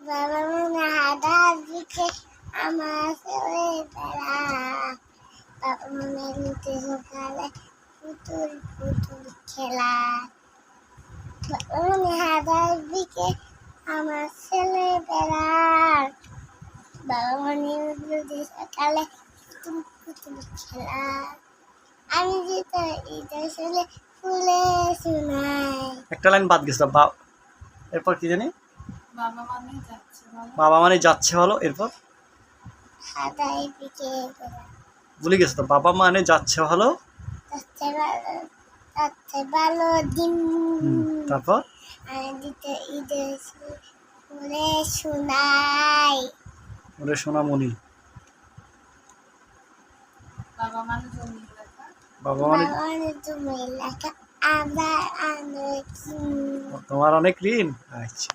বাবা মানে হাঁটার দিকে আমার ছেলেবেলা। বাবা মানে নিতে সকালে পুতুল পুতুল খেলা। বাবা মানে হাঁটার দিকে আমার ছেলেবেলা। বাবা মানে নিতে সকালে পুতুল পুতুল খেলা। আমি যেটা এটা শুনে ফুলে শোনাই। একটা লাইন বাদ গেছিল, এরপর কি জানি? বাবা মানে যাচ্ছে বলো, এরপর হাঁটার দিকে ভুলে গেছো তো। বাবা মানে যাচ্ছে হলো, যাচ্ছে ভালো দিন। তারপর আমি দিতে ঈদের ফুলে শোনাই। ওরে সোনামণি। বাবা মানে জমি লেখা। বাবা মানে বাবা মানে তুমি লেখা আবার অনেক তোমার অনেক ঋণ। আচ্ছা।